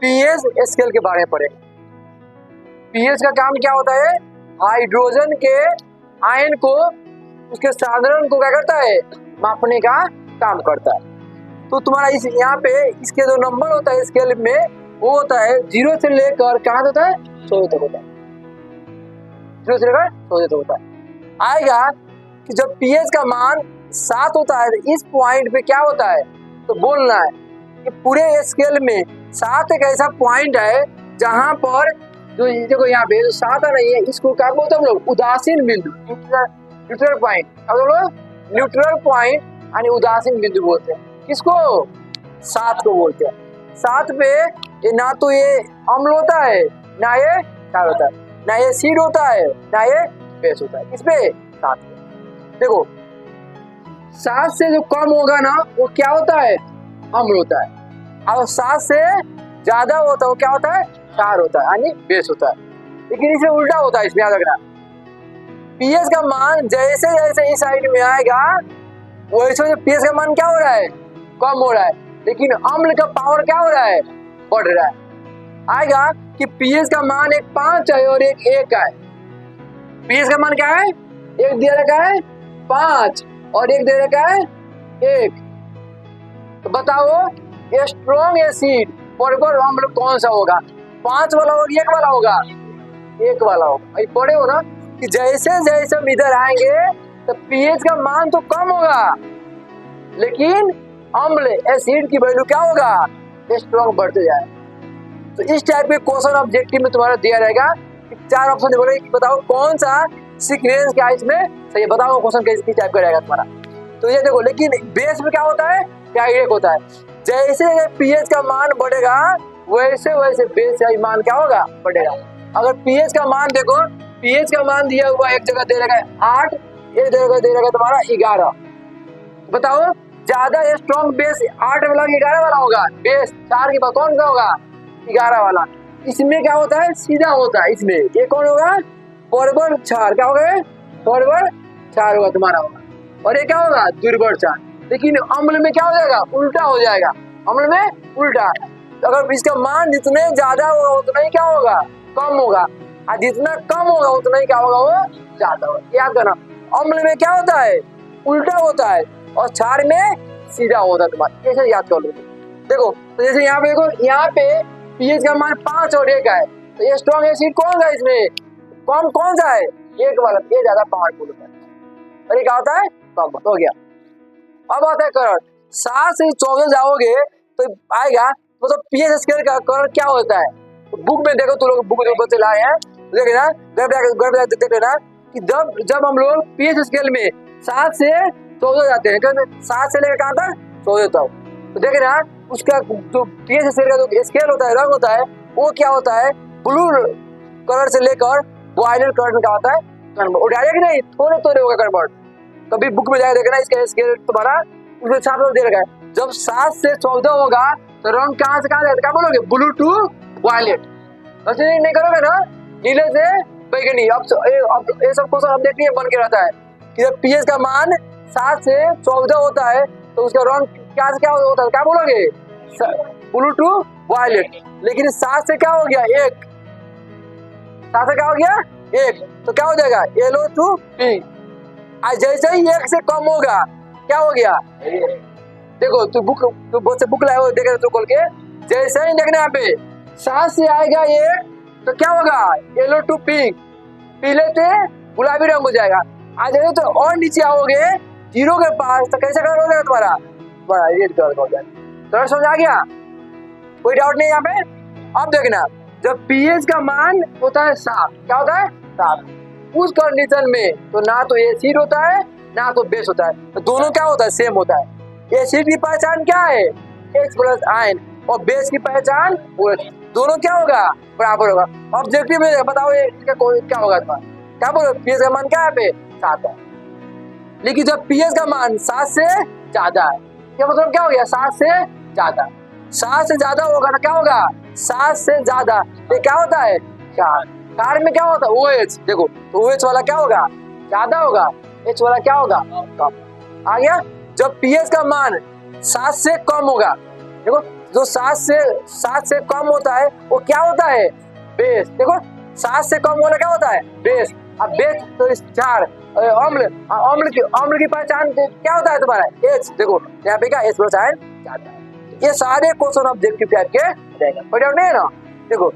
PH scale के बारे में पढ़े। पीएच का काम क्या होता है? हाइड्रोजन के आयन को, उसके साधारण को क्या करता है? मापने का काम करता है। तो तुम्हारा इस यहाँ पे इसके जो नंबर होता है स्केल में, वो होता है 0 से लेकर कहाँ होता है? 100 तक होता है। 0 से लेकर 100 तक होता है। आएगा कि जब पीएच का मान 7 होता है, इस पॉइंट पे क्या होता है? तो बोलना है कि पूरे स्केल में 7 एक ऐसा पॉइंट है जहां पर जो देखो यहाँ पे 7 नहीं है, इसको क्या बोलते हैं हम लोग? उदासीन बिंदु, न्यूट्रल पॉइंट। अब हम लोग न्यूट्रल पॉइंट यानी उदासीन बिंदु बोलते हैं। किसको? 7 को बोलते हैं। 7 पे ये ना तो ये अम्ल होता है, ना ये क्षार होता है, ना ये एसिड होता है, ना ये बेस होता है। किस पे? 7 पे। देखो 7 से जो कम होगा ना, वो क्या होता है? अम्ल होता है। और 7 से ज्यादा होता है, वो क्या होता है? क्षार होता है यानी बेस होता है। लेकिन इसे उल्टा होता है, इसमें याद रखना। पीएच का मान जैसे जैसे इस साइड में आएगा, वैसे पीएच का मान क्या हो रहा है? कम हो रहा है। लेकिन अम्ल का पावर क्या हो रहा है? बढ़ रहा है। आएगा कि पीएच का मान एक 5 है और एक 1 है। पीएच का मान क्या है? एक दे रखा है 5 और एक दे रखा है 1। तो बताओ ये स्ट्रॉन्ग एसिड परगोर अम्ल कौन सा होगा? 5 वाला होगा, 1 वाला होगा? 1 वाला होगा। अभी पढ़े हो ना कि जैसे जैसे हम इधर आएंगे तो पीएच का मान तो कम होगा, लेकिन अम्ल एसिड की वैल्यू क्या होगा? स्ट्रॉन्ग बढ़ते जाए। तो इस टाइप के क्वेश्चन ऑब्जेक्टिव में तुम्हारा दिया रहेगा कि 4 ऑप्शन बोले कि बताओ कौन सा सीक्वेंस क्या इसमें सही है। बताओ क्वेश्चन किस टाइप का रहेगा तुम्हारा। तो ये देखो, लेकिन बेस में क्या होता है? क्या एक होता है। जैसे पीएच का मान बढ़ेगा, वैसे वैसे बेस का मान क्या होगा? बढ़ेगा। अगर पीएच का मान देखो, पीएच का मान दिया हुआ एक जगह दे रखा है 8, एक जगह दे रखा है तुम्हारा 11। बताओ ज्यादा स्ट्रॉन्ग बेस 8 वाला 11 वाला होगा? बेस 4 के बाद कौन सा होगा? 11 वाला। इसमें क्या होता है? सीधा होता है। इसमें ये कौन होगा? परवर क्षार। क्या होगा? परवर क्षार होगा तुम्हारा होगा। और ये क्या होगा? दुर्बल क्षार। लेकिन अम्ल में क्या हो जाएगा? उल्टा हो जाएगा। अम्ल में उल्टा। अगर इसका मान जितने ज्यादा होगा उतना ही क्या होगा? कम होगा। और जितना कम होगा उतना ही क्या होगा? वो ज्यादा होगा। याद करना, अम्ल में क्या होता है? उल्टा होता है, और क्षार में सीधा होता है तुम्हारा। ऐसे याद कर लो। देखो तो जैसे यहाँ पे देखो, यहाँ पे पीएच का मान 5 और 1 है, तो ये स्ट्रॉन्ग एसिड कौन सा? इसमें कौन सा है? 1 वाला। ये ज्यादा पावरफुल होता है और ये क्या होता है? कम हो गया। अब आता है करंट। 7 से 14 जाओगे तो आएगा मतलब पीएच स्केल का करंट क्या होता है? तो बुक में देखो, तुम लोग बुक जो बच्चे लाए हैं देखना, घर देख लेना कि जब हम लोग पीएच स्केल में 7 से 14 जाते हैं, 7 से लेकर कहाँ तक? 14 तक। तो देखना उसका जो पीएच स्केल का जो स्केल होता है, रंग होता है, वो क्या होता है? ब्लू कलर से लेकर वायलेट कलर में क्या होता है? कन्वर्ट। डायरेक्ट नहीं, थोड़े थोड़े होगा कन्वर्ट। कभी बुक में जाकर देखना, इसका स्केल तुम्हारा उसमें छाप दे रखा है। जब 7 से 14 होगा तो रंग कहाँ से कहाँ जाएगा? क्या बोलोगे? Blue to violet. वैसे नहीं करोगे ना, नीले से बैगनी। अब ये सब क्वेश्चन अब देखिए बन के रहता है कि जब पीएच का मान 7 से 14 होता है तो उसका रंग क्या से क्या होता है? क्या बोलोगे? Blue to violet. लेकिन 7 से क्या हो गया? 1। 7 से क्या हो गया? 1। तो क्या हो जाएगा? Yellow to pink. आज जैसे ही 1 से कम होगा क्या हो गया? देखो तू बुक लाए हो, देखे तू खोल के, जैसे ही देखना यहाँ पे 7 से आएगा 1 तो क्या होगा? Yellow to pink. पीले से गुलाबी रंग हो जाएगा। आज तो और नीचे आओगे 0 के पास तो कैसा कलर हो जाएगा तुम्हारा? बड़ा रेड कलर हो जाएगा। कलर समझ आ गया? कोई डाउट नहीं यहाँ पे? अब देखना, जब पीएच का मान होता है 7, क्या होता है? 7। उस कंडीशन में तो ना तो एसिड होता है ना तो बेस होता है, तो दोनों क्या होता है? सेम होता है। एसिड की पहचान क्या है? H प्लस आयन, और बेस की पहचान OH। दोनों क्या होगा? बराबर होगा। ऑब्जेक्टिव में बताओ ये इसका क्या होगा तुम्हारा? क्या बोलो? पीएच का मान क्या है? पे 7 है। लेकिन जब पीएच का मान 7 से ज्यादा है, क्या मतलब क्या हो गया? 7 से ज्यादा। 7 से ज्यादा होगा ना, क्या होगा? 7 से ज्यादा। ये क्या होता है? क्षार। क्षार में क्या होता है? OH। देखो तो OH वाला क्या होगा? ज्यादा होगा। H वाला क्या होगा? कम। आ गया। जब पीएच का मान 7 से कम होगा, देखो जो 7 से कम होता है वो क्या होता है? बेस। देखो 7 से कम वाला क्या होता है? बेस। अब बेस तो इस क्षार अम्ल अम्ल की पहचान क्या होता है तुम्हारा? H। देखो यहाँ पे क्या H प्लस आयन क्या आता है। ये सारे क्वेश्चन ऑब्जेक्टिव टाइप के रहेगा, पढ़ नहीं है ना? देखो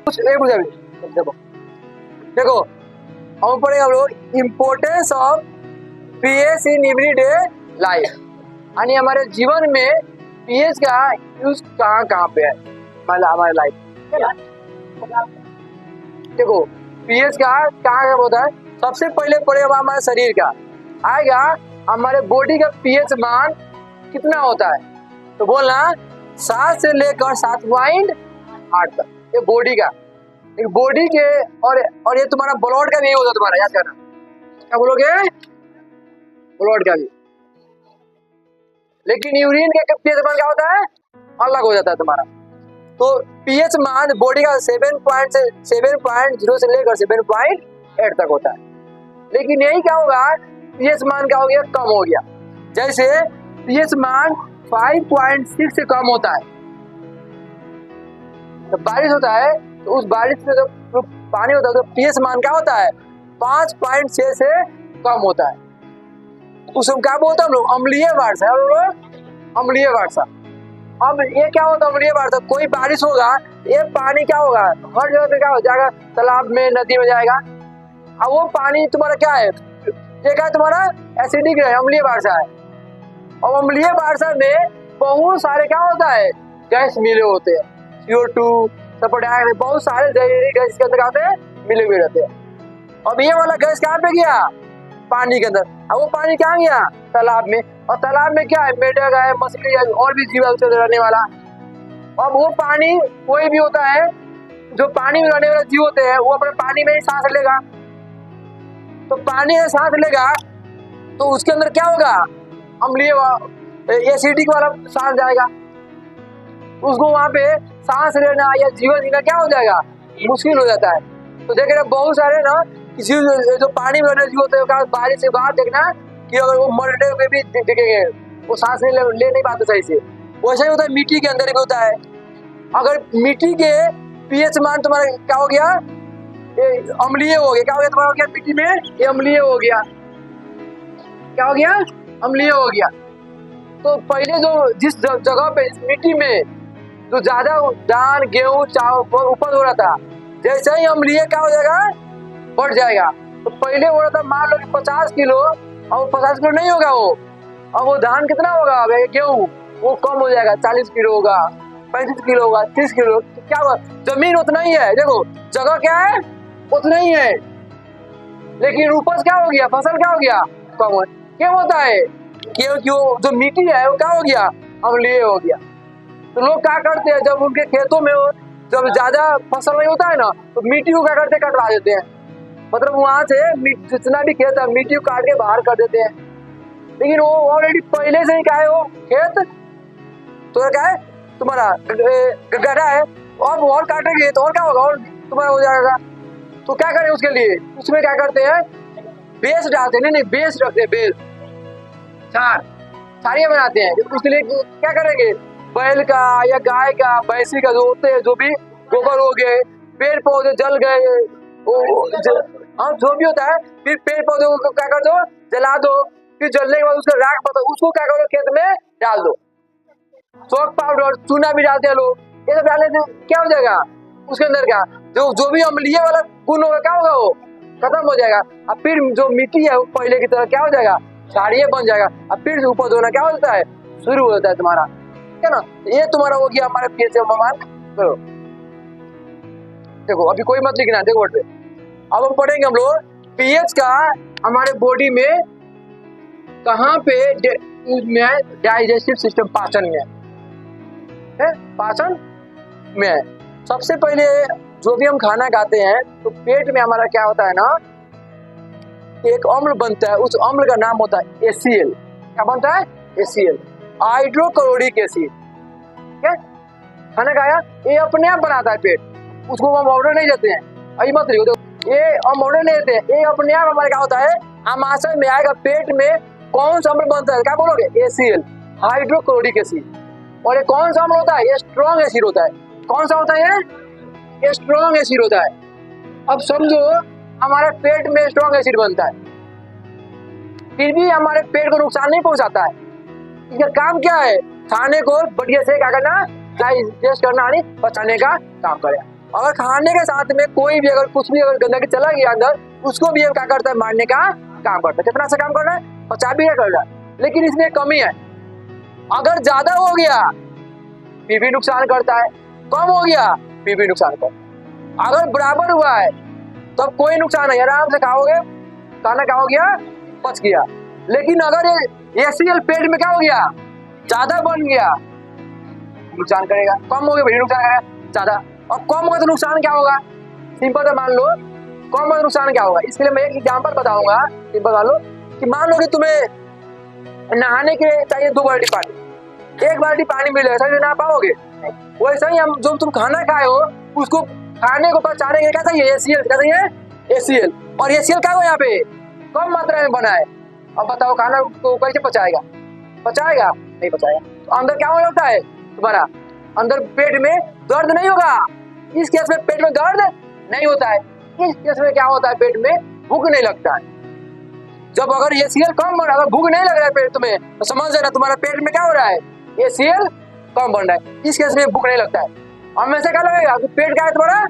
कुछ एक बुझा भी देखो हम पढ़ेंगे हम लोग importance of pH in everyday life, यानी हमारे जीवन में पीएच का यूज कहाँ पे है हमारे लाइफ। देखो पीएच का कहाँ होता है? सबसे पहले पढ़ेगा हमारे शरीर का आएगा, हमारे बॉडी का पीएच मान कितना होता है? तो बोलना 7 से लेकर 7.8 तक, ये बॉडी का। एक बॉडी के और ये तुम्हारा ब्लड का भी होता है, तुम्हारा याद करना। क्या बोलोगे? ब्लड का भी। लेकिन यूरिन के पीएच मान क्या होता है? अलग हो जाता है तुम्हारा। तो पीएच मान बॉडी का 7.0 से लेकर 7.8 तक होता है। लेकिन यही क्या होगा? पीएच मान क्या हो गया? कम हो गया। जैसे पीएच मान 5.6 से कम होता है, तो बारिश होता है तो उस बारिश में जो पानी होता है तो पीएच मान क्या होता है? 5.6 से कम होता है। उसको क्या बोलते हैं हम लोग? अम्लीय वर्षा। अम्लीय वर्षा। अब ये क्या होता है? अम्लीय वर्षा, कोई बारिश होगा ये पानी क्या होगा? हर जगह पे क्या हो जाएगा? तालाब में, नदी में जाएगा। अब वो पानी तुम्हारा क्या है? ये क्या है तुम्हारा? एसिडिक है, अम्लीय वर्षा है। और अम्लीय वर्षा में बहुत सारे क्या होता है? गैस मिले होते हैं, CO2, सल्फर डाइऑक्साइड, बहुत सारे जहरीली गैस के अंदर आते हैं, मिले हुए रहते हैं। अब ये वाला गैस कहाँ पे गया? पानी के अंदर। अब वो पानी कहाँ गया? तालाब में। और तालाब में क्या है? मेढक है, मछली है, और भी जीव रहने वाला। अब वो पानी कोई भी होता है जो पानी में रहने वाले जीव होते हैं, वो अपने पानी में ही सांस लेगा। तो पानी में सांस लेगा तो उसके अंदर क्या होगा? अम्लीय एसिडिक वाला सांस जाएगा। उसको वहां पे सांस लेना या जीवन जीना क्या हो जाएगा? मुश्किल हो जाता है। तो देख रहे बहुत सारे ना किसी जो पानी में रहने जीव होते हैं, बारिश के बाद देखना कि अगर वो मरने में भी दिखेंगे, वो सांस ले नहीं पाते सही से। वैसा ही होता है मिट्टी के अंदर भी होता है। अगर मिट्टी के पीएच मान तुम्हारा क्या हो गया? अम्लीय हो गया। क्या हो गया तुम्हारा? हो गया मिट्टी में ये अम्लीय हो गया। क्या हो गया? अम्लीय हो गया। तो पहले जो जिस जगह पे मिट्टी में जो ज्यादा धान, गेहूं, चावल उपज हो रहा था, जैसे ही अम्लीय क्या हो जाएगा? बढ़ जाएगा। तो पहले हो रहा था मान लो 50 किलो, और 50 किलो नहीं होगा वो। अब वो धान कितना होगा? गेहूं वो कम हो जाएगा, 40 किलो होगा, 35 किलो होगा, 30 किलो। तो क्या होगा? जमीन उतना ही है, देखो जगह क्या है? उतना ही है, लेकिन उपज क्या हो गया? फसल क्या हो गया? कम। क्यों होता है? क्योंकि वो जो मिट्टी है वो क्या हो गया? अम्लीय हो गया। तो लोग क्या करते हैं, जब उनके खेतों में जब ज्यादा फसल नहीं होता है ना, तो मिट्टी को क्या करते हैं? कटवा देते हैं। मतलब वहां से जितना भी खेत है मिट्टी को काट के बाहर कर देते हैं। लेकिन वो ऑलरेडी पहले से ही क्या है? वो खेत तो क्या है तुम्हारा? गड्ढा है। और काटेंगे तो और क्या होगा? और तुम्हारा हो जाएगा। तो क्या करें उसके लिए? उसमें क्या करते हैं? बेस डालते हैं। नहीं बेस रखते हैं, बेस छारियां बनाते हैं। उसके लिए क्या करेंगे? बैल का या गाय का, भैंसी का जो होते हैं, जो भी गोबर हो गए, पेड़ पौधे जल गए, जो भी होता है, फिर पेड़ पौधे को क्या कर दो? जला दो। फिर जलने के बाद उसका राख पता उसको क्या करो? खेत में डाल दो। चौक पाउडर, चूना भी डालते हैं लोग। ये सब डालने से क्या हो जाएगा? उसके अंदर का जो भी अम्लीय वाला गुण होगा क्या होगा? वो खत्म हो जाएगा। अब फिर जो मिट्टी है वो पहले की तरह क्या हो जाएगा? क्षारीय बन जाएगा। अब फिर उपज होना क्या होता है? शुरू हो जाता है तुम्हारा, है ना? ये तुम्हारा हो गया हमारे पीएच मान। करो देखो, अभी कोई मत लिखना, देखो बोर्ड पे। अब हम पढ़ेंगे हम लोग पीएच का हमारे बॉडी में कहाँ पे में डाइजेस्टिव सिस्टम, पाचन में है, पाचन में। सबसे पहले जो भी हम खाना खाते हैं तो पेट में हमारा क्या होता है ना, एक अम्ल बनता है। उस अम्ल का नाम होता है HCl। क्या बनता है? HCl, hydrochloric acid. क्या खाना खाया? ये अपने आप बनाता है पेट, उसको हम ऑर्डर नहीं देते हैं। अभी मत लिखो, ये हम ऑर्डर नहीं देते हैं, ये अपने आप हमारे क्या होता है? आमाशय में आएगा। पेट में कौन सा अम्ल बनता है? क्या बोलोगे? HCl, hydrochloric acid. और ये कौन सा अम्ल होता है? ये स्ट्रॉन्ग एसिड होता है। कौन सा होता है ये स्ट्रॉन्ग एसिड होता है। अब समझो हमारे पेट में स्ट्रॉन्ग एसिड बनता है, फिर भी हमारे पेट को नुकसान नहीं पहुंचाता है। इसका काम क्या है? खाने को बढ़िया से क्या करना, डाइजेस्ट करना यानी पचाने का काम करे। अगर खाने के साथ में कोई भी अगर कुछ भी अगर गंदगी चला गया अंदर, उसको भी क्या करता है? मारने का काम करता है। कितना सा काम कर रहा है? पचा भी कर रहा है। लेकिन इसमें कमी है, अगर ज्यादा हो गया फिर भी नुकसान करता है, कम हो गया फिर भी नुकसान करता है। अगर बराबर हुआ है तब कोई नुकसान नहीं, आराम से खाओगे, खाना क्या हो गया? पच गया। लेकिन अगर ये HCl पेट में क्या हो गया? ज्यादा बन गया, नुकसान करेगा। कम हो गया फिर नुकसान करेगा ज्यादा। और कम होगा तो नुकसान क्या होगा? सिंपल है, मान लो कम होगा तो नुकसान क्या होगा। इसके लिए मैं एक एग्जांपल बताऊंगा। सिंपल मान लो कि मान लो कि तुम्हें नहाने के लिए चाहिए 2 बाल्टी पानी, 1 बाल्टी पानी मिलेगा, सही नहा पाओगे? वैसे ही हम जो तुम खाना खाए हो उसको खाने को पचाने के लिए क्या चाहिए? HCl क्या चाहिए? HCl। और HCl क्या हो यहाँ पे? कम मात्रा में बना है। अब बताओ खाना को कैसे पचाएगा? पचाएगा? नहीं पचाएगा। तो अंदर क्या होने लगता है तुम्हारा? अंदर पेट में दर्द नहीं होगा। इस केस में पेट में दर्द नहीं होता है। इस केस में क्या होता है? पेट में भूख नहीं लगता है। जब अगर HCl कम बन रहा है, अगर भूख नहीं लग रहा है पेट तुम्हें, तो समझ लेना तुम्हारा पेट में क्या हो रहा है? HCl कम बन रहा है। इस केस में भूख नहीं लगता है। हमेशा क्या लगेगा? पेट क्या है तुम्हारा?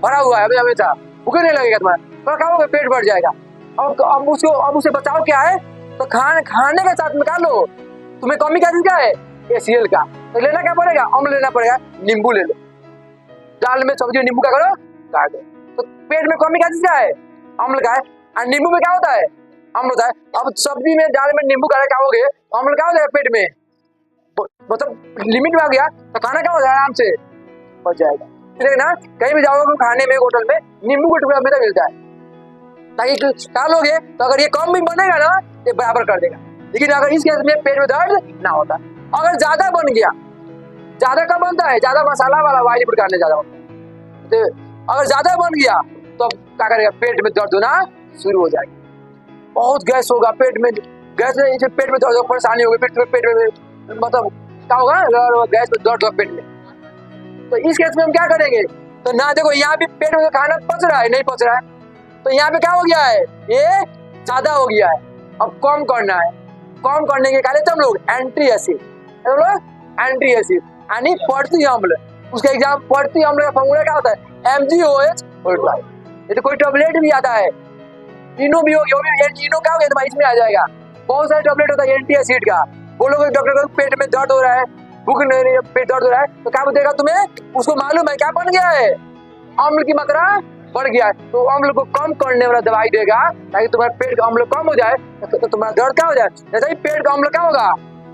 भरा हुआ है, हमेशा भूख नहीं लगेगा तुम्हारा। तो क्या होगा? पेट भर जाएगा। अब उसे बचाओ क्या है? तो खाने के साथ में क्या लो? तुम्हें कमी क्या चीज का है? HCl का। तो लेना क्या पड़ेगा? अम्ल लेना पड़ेगा। नींबू ले लो, दाल में सब्जी नींबू क्या करो? काट दो। तो पेट में कमी क्या चीज का है? अम्ल का है। और नींबू में क्या होता है? अम्ल होता है। अब सब्जी में दाल में नींबू का क्या हो गए? अम्ल क्या हो जाएगा पेट में? मतलब लिमिट में आ गया तो खाना क्या हो जाएगा? आराम से बच जाएगा। ठीक है ना? कहीं भी जाओगे खाने में, होटल में नींबू का टुकड़ा हमेशा मिलता है, ताकि खा लोगे तो अगर ये कम भी बनेगा ना, ये बराबर कर देगा। लेकिन अगर इस केस में पेट में दर्द ना होता। अगर ज्यादा बन गया, ज्यादा कब बनता है? ज्यादा मसाला वाला वाइली प्रकार में ज्यादा बनता है। तो अगर ज्यादा बन गया तो क्या करेगा? पेट में दर्द होना शुरू हो जाएगा। बहुत गैस होगा पेट में, गैस में पेट में दर्द होगा, परेशानी होगी, पेट में मतलब क्या होगा? गैस में दर्द होगा पेट में। तो इस केस में हम क्या करेंगे? तो ना देखो यहाँ भी पेट में खाना पच रहा है, नहीं पच रहा है, तो यहाँ पे क्या हो गया है? ये ज्यादा हो गया है। अब कम करना है। कम करने के कारण हम लोग एंटी एसिड, एंटी एसिड यानी पड़ती अम्ल। उसका एग्जाम पड़ती अम्ल का फॉर्मूला क्या होता है? MgOH। ये तो कोई टैबलेट भी आता है, इनो भी हो गया, इनो क्या हो गया तुम्हारा? इसमें आ जाएगा। बहुत सारे टैबलेट होता है एंटी एसिड का। बोलोगे डॉक्टर को पेट में दर्द हो रहा है, भूख नहीं रही है, पेट दर्द हो रहा है, तो क्या बोलेगा तुम्हें? उसको मालूम है क्या बन गया है? अम्ल की मात्रा बढ़ गया है। तो अम्ल को कम करने वाला दवाई देगा, ताकि तुम्हारे पेट का अम्ल कम हो जाए, तो तुम्हारा दर्द क्या हो जाए? जैसे ही पेट का अम्ल क्या होगा?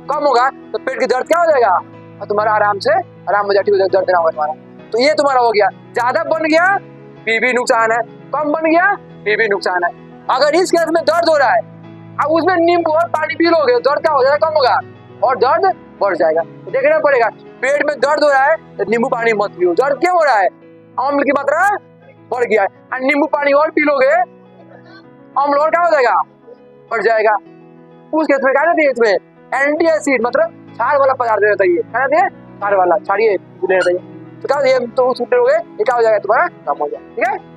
कम होगा, तो पेट की दर्द क्या हो जाएगा? और तुम्हारा आराम हो जाए, दर्द ना होगा तुम्हारा। तो ये तुम्हारा हो गया। ज्यादा बन गया फिर भी नुकसान है, कम बन गया फिर भी नुकसान है। अगर इस केस में दर्द हो रहा है, अब उसमें नींबू और पानी पी लोगे, दर्द क्या हो जाएगा? कम होगा और दर्द बढ़ जाएगा। तो देखना पड़ेगा, पेट में दर्द हो रहा है तो नींबू पानी मत पियो। दर्द क्यों हो रहा है? अम्ल की मात्रा बढ़ गया है। और नींबू पानी और पी लोगे, अम्ल और क्या हो जाएगा? बढ़ जाएगा। उस केस में क्या रहती है? इसमें एंटी एसिड मतलब क्षार वाला पदार्थ रहता है। क्या रहती है? क्षार वाला, क्षारीय रहता है। तो क्या ये तो उस ये क्या हो जाएगा? तुम्हारा कम हो जाएगा। ठीक है।